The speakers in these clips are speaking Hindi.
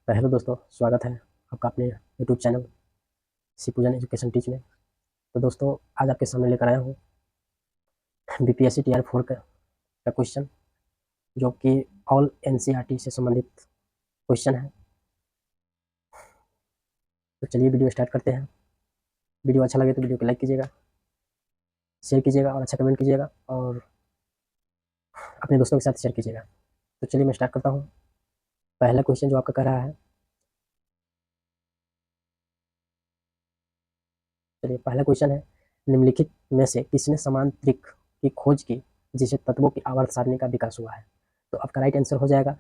तो हेलो दोस्तों, स्वागत है आपका अपने YouTube channel Shivpujan education teach में। तो दोस्तों, आज आपके सामने लेकर आया हूँ बीपीएससी टीआर 4 का क्वेश्चन, जो कि ऑल एनसीईआरटी से संबंधित क्वेश्चन है। तो चलिए वीडियो स्टार्ट करते हैं। वीडियो अच्छा लगे तो वीडियो को लाइक कीजिएगा, शेयर कीजिएगा और अच्छा कमेंट कीजिएगा और अपने दोस्तों के साथ शेयर कीजिएगा। तो चलिए मैं स्टार्ट करता हूँ। पहला क्वेश्चन जो आपका कह रहा है, चलिए पहला क्वेश्चन है, निम्नलिखित में से किसने समान त्रिक की खोज की जिसे तत्वों की आवर्त सारणी का विकास हुआ है? तो आपका राइट आंसर हो जाएगा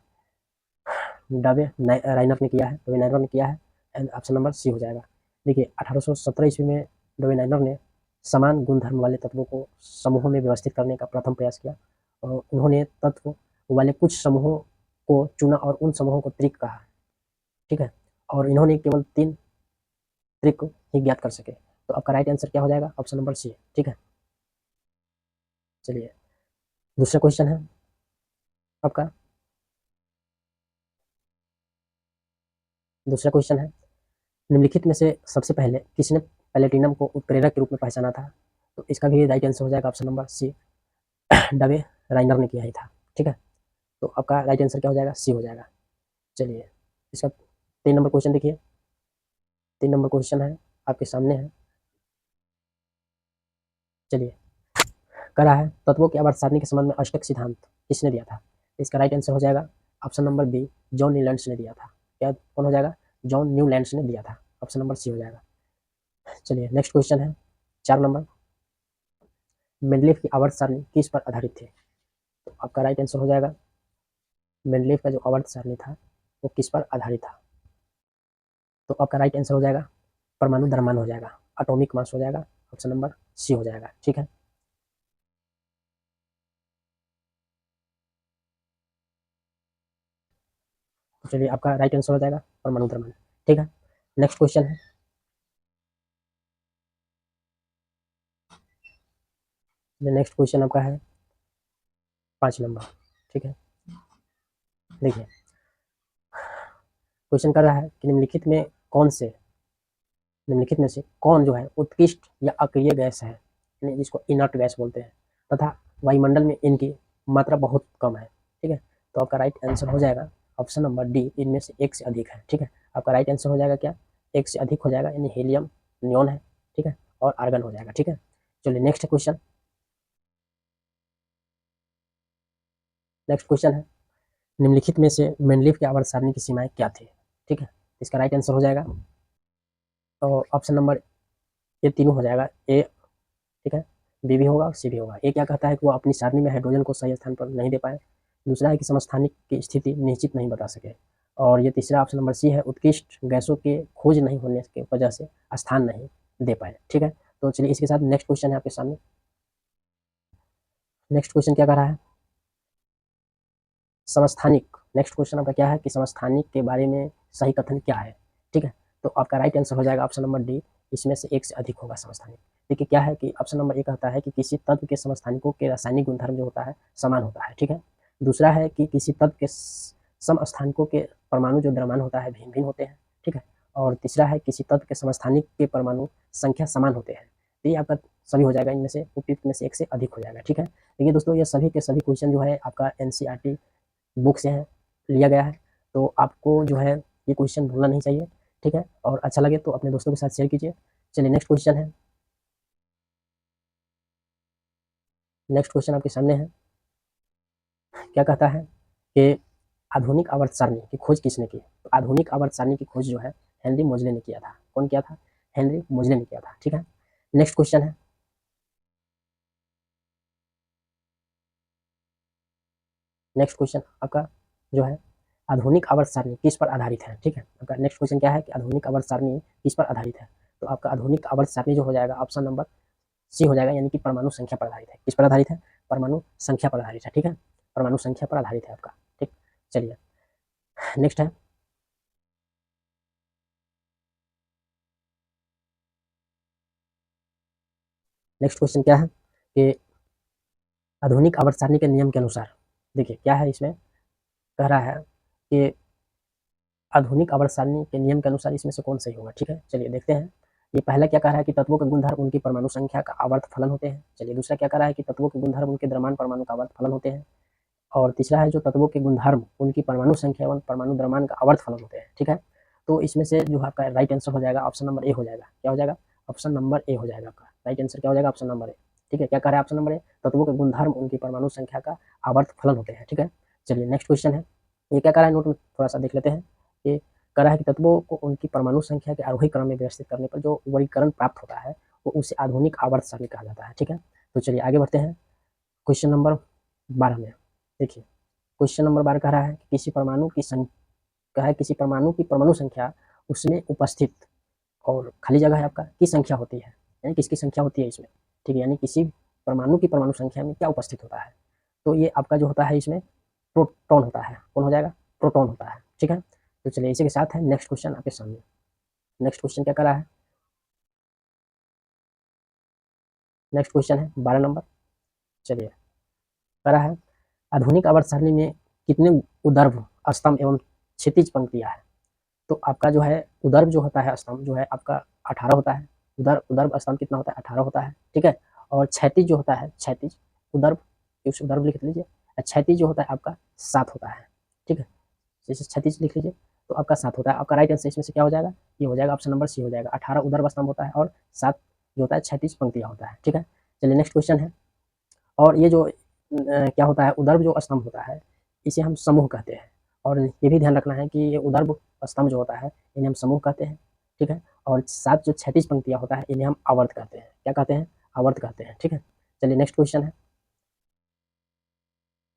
राइनर ने किया है, डबे नाइनर ने किया है, एंड ऑप्शन नंबर सी हो जाएगा। देखिए 1817 ईस्वी में डबे नाइनर ने समान गुणधर्म वाले तत्वों को समूहों में व्यवस्थित करने का प्रथम प्रयास किया और उन्होंने तत्व वाले कुछ समूहों को चुना और उन समूहों को त्रिक कहा। ठीक है, और इन्होंने केवल 3 त्रिक ही ज्ञात कर सके। तो आपका राइट आंसर क्या हो जाएगा? Option number C. ठीक है, चलिए दूसरा क्वेश्चन है आपका। दूसरा क्वेश्चन है, निम्नलिखित में से सबसे पहले किसने प्लेटिनम को उत्प्रेरक के रूप में पहचाना था? तो इसका भी राइट आंसर हो जाएगा ऑप्शन नंबर सी, डबे राइनर ने किया ही था। ठीक है, तो आपका राइट आंसर क्या हो जाएगा? सी हो जाएगा। चलिए इसका 3 नंबर क्वेश्चन देखिए। 3 नंबर क्वेश्चन है आपके सामने है। चलिए कह रहा है, तत्वों की आवर्त सारणी के संबंध में अष्टक सिद्धांत किसने दिया था? इसका राइट आंसर हो जाएगा option number B, John Newlands ने दिया था। क्या कौन हो जाएगा? जॉन न्यूलैंड्स ने दिया था। ऑप्शन नंबर सी हो जाएगा। चलिए नेक्स्ट क्वेश्चन है 4 नंबर, मेंडलीफ की आवर्त सारणी किस पर आधारित थी? तो आपका राइट आंसर हो जाएगा, मेंडलीफ का जो आवर्त सारणी था वो किस पर आधारित था? तो आपका राइट आंसर हो जाएगा परमाणु द्रव्यमान हो जाएगा, एटॉमिक मास हो जाएगा। ऑप्शन नंबर सी हो जाएगा। ठीक है, तो चलिए आपका राइट आंसर हो जाएगा परमाणु द्रव्यमान। ठीक है, नेक्स्ट क्वेश्चन है। नेक्स्ट क्वेश्चन आपका है 5 नंबर। ठीक है, देखिए क्वेश्चन कर रहा है कि निम्नलिखित में से कौन जो है उत्कृष्ट या अक्रिय गैस है, यानी जिसको इनर्ट गैस बोलते हैं, तथा वायुमंडल में इनकी मात्रा बहुत कम है। ठीक है, तो आपका राइट आंसर हो जाएगा ऑप्शन नंबर डी, इनमें से एक से अधिक है। ठीक है, आपका राइट आंसर हो जाएगा क्या? एक से अधिक हो जाएगा, यानी हीलियम, नियोन है। ठीक है, और आर्गन हो जाएगा। ठीक है, चलिए नेक्स्ट क्वेश्चन। नेक्स्ट क्वेश्चन है, निम्नलिखित में से मेंडलीफ की आवर्त सारणी की सीमाएं क्या थी? ठीक है, इसका राइट आंसर हो जाएगा तो ऑप्शन नंबर ये तीनों हो जाएगा ए। ठीक है, बी भी होगा और सी भी होगा। ए क्या कहता है कि वो अपनी सारणी में हाइड्रोजन को सही स्थान पर नहीं दे पाए। दूसरा है कि समस्थानिक की स्थिति निश्चित नहीं बता सके। और ये तीसरा ऑप्शन नंबर सी है, उत्कृष्ट गैसों के खोज नहीं होने की वजह से स्थान नहीं दे पाए। ठीक है, तो चलिए इसके साथ नेक्स्ट क्वेश्चन है आपके सामने। नेक्स्ट क्वेश्चन क्या कह रहा है? समस्थानिक, नेक्स्ट क्वेश्चन आपका क्या है कि समस्थानिक के बारे में सही कथन क्या है? ठीक है, तो आपका राइट आंसर हो जाएगा ऑप्शन नंबर डी, इसमें से एक से अधिक होगा समस्थानिक। देखिए क्या है कि ऑप्शन नंबर ए कहता है कि किसी तत्व के समस्थानिकों के रासायनिक गुणधर्म जो होता है समान होता है। ठीक है, दूसरा है कि किसी तत्व के समस्थानिकों के परमाणु जो द्रव्यमान होता है भिन्न भिन्न होते हैं। ठीक है, और तीसरा है किसी तत्व के समस्थानिक के परमाणु संख्या समान होते हैं। तो ये आपका सभी हो जाएगा, इनमें से उपयुक्त में से एक से अधिक हो जाएगा। ठीक है, देखिए दोस्तों, ये सभी के सभी क्वेश्चन जो है आपका एनसीईआरटी बुक से है, लिया गया है। तो आपको जो है ये क्वेश्चन भूलना नहीं चाहिए। ठीक है, और अच्छा लगे तो अपने दोस्तों के साथ शेयर कीजिए। चलिए नेक्स्ट क्वेश्चन है। नेक्स्ट क्वेश्चन आपके सामने है। क्या कहता है कि आधुनिक आवर्त सारणी की खोज किसने की? तो आधुनिक आवर्त सारणी की खोज जो है हेनरी मोजले ने किया था। कौन किया था? हेनरी मोजले ने किया था। ठीक है, नेक्स्ट क्वेश्चन है। नेक्स्ट क्वेश्चन आपका जो है, आधुनिक आवर्त सारणी किस पर आधारित है? ठीक है, आपका नेक्स्ट क्वेश्चन क्या है कि आधुनिक आवर्त सारणी किस पर आधारित है? तो आपका आधुनिक आवर्त सारणी जो हो जाएगा ऑप्शन नंबर सी हो जाएगा, यानी कि परमाणु संख्या पर आधारित है। किस पर आधारित है? परमाणु संख्या पर आधारित है। ठीक है, परमाणु संख्या पर आधारित है आपका। ठीक, चलिए नेक्स्ट है। नेक्स्ट क्वेश्चन क्या है कि आधुनिक आवर्त सारणी के नियम के अनुसार, देखिए क्या है इसमें, कह रहा है कि आधुनिक आवर्त सारणी के नियम के अनुसार इसमें से कौन सही होगा। ठीक है, चलिए देखते हैं। ये पहला क्या कह रहा है कि तत्वों के गुणधर्म उनकी परमाणु संख्या का आवर्त फलन होते हैं। चलिए दूसरा क्या कह रहा है कि तत्वों के गुणधर्म उनके द्रव्यमान परमाणु का आवर्त फलन होते हैं। और तीसरा है जो तत्वों के गुणधर्म उनकी परमाणु संख्या एवं परमाणु द्रव्यमान का आवर्त फलन होते हैं। ठीक है, तो इसमें से जो आपका राइट आंसर हो जाएगा ऑप्शन नंबर ए हो जाएगा। क्या हो जाएगा? ऑप्शन नंबर ए हो जाएगा आपका राइट आंसर। क्या हो जाएगा? Option number A. ठीक है, क्या कह रहा है ऑप्शन नंबर ए? तत्वों के गुणधर्म उनकी परमाणु संख्या का आवर्त फलन होते हैं। ठीक है, चलिए नेक्स्ट क्वेश्चन है। ये क्या कह रहा है नोट में थोड़ा सा देख लेते हैं। ये कह रहा है कि तत्वों को उनकी परमाणु संख्या के आरोही क्रम में व्यवस्थित करने पर जो वर्गीकरण प्राप्त होता है वो उसे आधुनिक आवर्त सारणी कहा जाता है। ठीक है, तो चलिए आगे बढ़ते हैं क्वेश्चन नंबर 12 में। देखिए क्वेश्चन नंबर 12 कह रहा है कि किसी परमाणु की संख्या है, किसी परमाणु की परमाणु संख्या उसमें उपस्थित और खाली जगह है आपका की संख्या होती है, यानी किसकी संख्या होती है इसमें। ठीक है, यानी किसी परमाणु की परमाणु संख्या में क्या उपस्थित होता है, तो ये आपका जो होता है इसमें प्रोटॉन होता है। कौन हो जाएगा? प्रोटॉन होता है। ठीक है, तो चलिए इसी के साथ है नेक्स्ट क्वेश्चन आपके सामने। नेक्स्ट क्वेश्चन क्या करा है? नेक्स्ट क्वेश्चन है 12 नंबर। चलिए करा है आधुनिक आवर्त सारणी में कितने उदर्भ स्तंभ एवं क्षैतिज पंक्तियां है। तो आपका जो है उदर्भ जो होता है स्तंभ जो है आपका 18 होता है। उदर्भ स्तंभ कितना होता है? 18 होता है। ठीक है, और क्षैतिज जो होता है क्षैतिज उदर्भ, उस उदर्भ लिख लीजिए। क्षैतिज जो होता है आपका 7 होता है। ठीक है, जैसे क्षैतिज लिख लीजिए तो आपका 7 होता है। आपका राइट आंसर इसमें से क्या हो जाएगा? ये हो जाएगा ऑप्शन नंबर सी हो जाएगा। 18 उदर्भ स्तंभ होता है और 7 जो होता है क्षैतिज पंक्तियां होता है। ठीक है, चलिए नेक्स्ट क्वेश्चन है। और ये जो क्या होता है उदर्भ जो स्तंभ होता है इसे हम समूह कहते हैं। और ये भी ध्यान रखना है कि ये उदर्भ स्तंभ जो होता है इन्हें हम समूह कहते हैं। ठीक है, और 7 जो क्षैतिज पंक्तियां होता है इन्हें हम आवर्त कहते हैं। क्या कहते हैं? आवर्त कहते हैं। ठीक है, चलिए नेक्स्ट क्वेश्चन है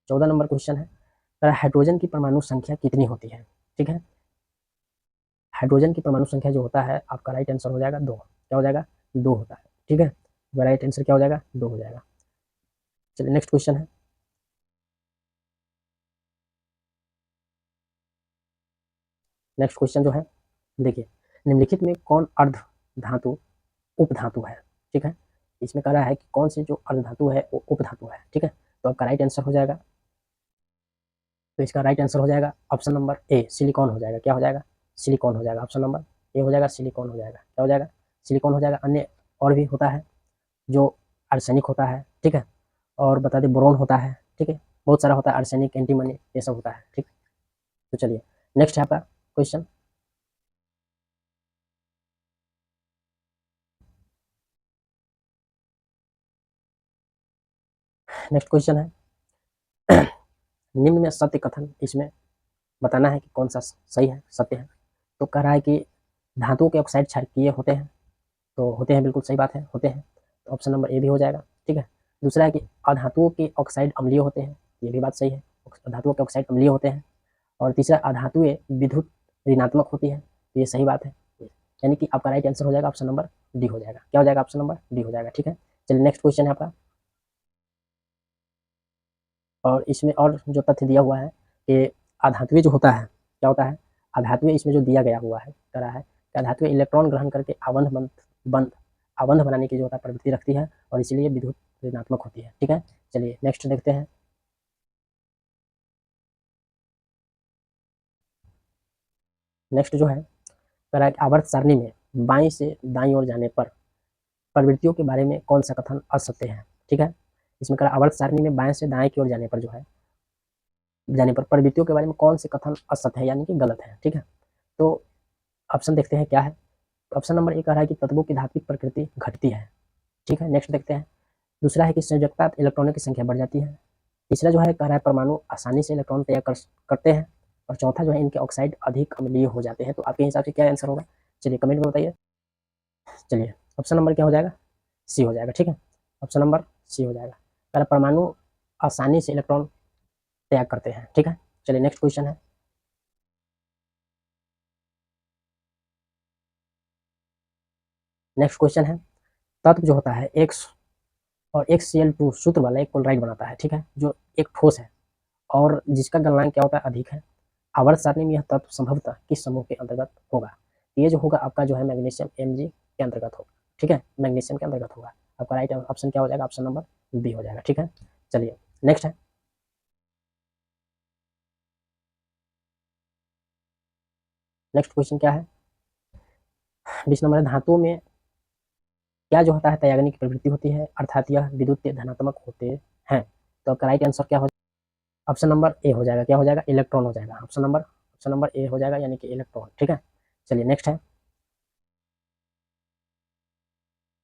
14 नंबर क्वेश्चन है। हाइड्रोजन की परमाणु संख्या कितनी होती है? ठीक है, हाइड्रोजन की परमाणु संख्या जो होता है आपका राइट आंसर हो जाएगा 2। क्या हो जाएगा? 2 होता है। ठीक है, राइट आंसर क्या हो जाएगा? 2 हो जाएगा। चलिए नेक्स्ट क्वेश्चन है। नेक्स्ट क्वेश्चन जो है देखिए, निम्नलिखित में कौन अर्ध धातु उपधातु है? ठीक है, इसमें कह रहा है कि कौन सी जो अर्ध धातु है वो उपधातु है। ठीक है, तो आपका राइट आंसर हो जाएगा, तो इसका राइट आंसर हो जाएगा ऑप्शन नंबर ए सिलिकॉन हो जाएगा। क्या हो जाएगा? सिलिकॉन हो जाएगा। ऑप्शन नंबर ए हो जाएगा, सिलिकॉन हो जाएगा। क्या हो जाएगा? सिलिकॉन हो जाएगा। अन्य और भी होता है जो आर्सेनिक होता है। ठीक है, और बता दें बोरोन होता है। ठीक है, बहुत सारा होता है, आर्सेनिक, एंटीमनी, ये सब होता है। ठीक, तो चलिए नेक्स्ट है आपका क्वेश्चन। नेक्स्ट क्वेश्चन है निम्न में सत्य कथन इसमें बताना है कि कौन सा सही है, सत्य है। तो कह रहा है कि धातुओं के ऑक्साइड क्षारकीय होते हैं। तो होते हैं, बिल्कुल सही बात है, होते हैं। तो ऑप्शन नंबर ए भी हो जाएगा। ठीक है, दूसरा है कि अधातुओं के ऑक्साइड अम्लीय होते हैं। ये भी बात सही है, धातुओं के ऑक्साइड अम्लीय होते हैं। और तीसरा अधातुएं विद्युत ऋणात्मक होती है। तो ये सही बात है, यानी कि आपका राइट आंसर हो जाएगा ऑप्शन नंबर डी हो जाएगा। क्या हो जाएगा? ऑप्शन नंबर डी हो जाएगा। ठीक है, चलिए नेक्स्ट क्वेश्चन है आपका। और इसमें और जो तथ्य दिया हुआ है कि अधातुएं जो होता है क्या होता है, अधातुएं इसमें जो दिया गया हुआ है करा है कि अधातुएं इलेक्ट्रॉन ग्रहण करके आबंध बनाने की जो होता है प्रवृत्ति रखती है और इसीलिए विद्युत ऋणात्मक होती है। ठीक है, चलिए नेक्स्ट देखते हैं। नेक्स्ट जो है करा है कि आवर्त सारणी में बाईं से दाईं ओर जाने पर प्रवृत्तियों के बारे में कौन सा कथन असत्य है। ठीक है, इसमें करा आवर्त सारणी में बाएं से दाएं की ओर जाने पर जो है प्रवृत्तियों के बारे में कौन से कथन असत्य है, यानी कि गलत है। ठीक है, तो ऑप्शन देखते हैं क्या है। ऑप्शन नंबर ए कह रहा है कि तत्वों की धात्विक प्रकृति घटती है। ठीक है, नेक्स्ट देखते हैं। दूसरा है कि संयोजकता इलेक्ट्रॉनों की संख्या बढ़ जाती है। तीसरा जो है कह रहा है परमाणु आसानी से इलेक्ट्रॉन तैयार करते हैं। और चौथा जो है इनके ऑक्साइड अधिक अम्लीय हो जाते हैं। तो आपके हिसाब से क्या आंसर होगा? चलिए कमेंट में बताइए। चलिए ऑप्शन नंबर क्या हो जाएगा? सी हो जाएगा। ठीक है, ऑप्शन नंबर सी हो जाएगा। कह रहा परमाणु आसानी से इलेक्ट्रॉन तैयार करते हैं। ठीक है, चलिए नेक्स्ट क्वेश्चन है। नेक्स्ट क्वेश्चन है तत्व जो होता है एक्स और XCl2 सूत्र वाला एक क्लोराइड बनाता है। ठीक है, जो एक ठोस है और जिसका गलनांक क्या होता है? अधिक है। आवर्त सारणी में यह तत्व संभवतः किस समूह के अंतर्गत होगा? ये जो होगा आपका जो है मैग्नीशियम Mg के अंतर्गत होगा। ठीक है, मैग्नीशियम के अंतर्गत होगा। आपका राइट ऑप्शन क्या हो जाएगा? ऑप्शन नंबर बी हो जाएगा। ठीक है, चलिए नेक्स्ट है। नेक्स्ट क्वेश्चन क्या है, 20 नंबर है, धातुओं में क्या जो होता है त्यागनी की प्रवृत्ति होती है, अर्थात यह विद्युत धनात्मक होते हैं। तो आपका राइट आंसर क्या हो, ऑप्शन नंबर ए हो जाएगा, क्या हो जाएगा, इलेक्ट्रॉन हो जाएगा, ऑप्शन नंबर ए हो जाएगा, यानी कि इलेक्ट्रॉन। ठीक है, चलिए नेक्स्ट है,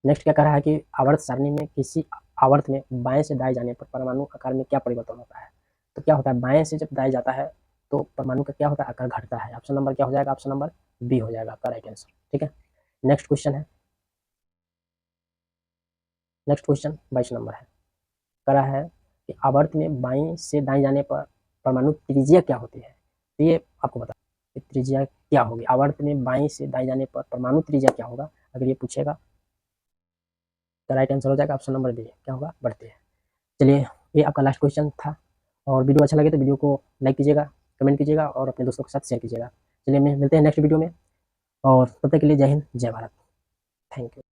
नेक्स्ट क्या कह रहा है कि आवर्त सारणी में किसी आवर्त में बाएं से दाएं जाने पर परमाणु आकार में क्या परिवर्तन होता है। तो क्या होता है, बाएं से जब दाएं जाता है तो परमाणु का क्या होता है, आकार घटता है। ऑप्शन नंबर क्या हो जाएगा, ऑप्शन नंबर बी हो जाएगा आपका राइट आंसर। ठीक है, नेक्स्ट क्वेश्चन है, नेक्स्ट क्वेश्चन 22 नंबर है, कह रहा है कि आवर्त में बाएं से दाएं जाने पर परमाणु त्रिज्या क्या होती है। तो ये आपको बता, त्रिज्या क्या होगी, आवर्त में बाएं से दाएं जाने पर परमाणु त्रिज्या क्या होगा, अगर ये पूछेगा तो राइट आंसर हो जाएगा ऑप्शन नंबर बी, क्या होगा, बढ़ती है। चलिए, ये आपका लास्ट क्वेश्चन था, और वीडियो अच्छा लगे तो वीडियो को लाइक कीजिएगा, कमेंट कीजिएगा और अपने दोस्तों के साथ शेयर कीजिएगा। चलिए मिलते हैं नेक्स्ट वीडियो में, और तब तक के लिए जय हिंद, जय भारत, थैंक यू।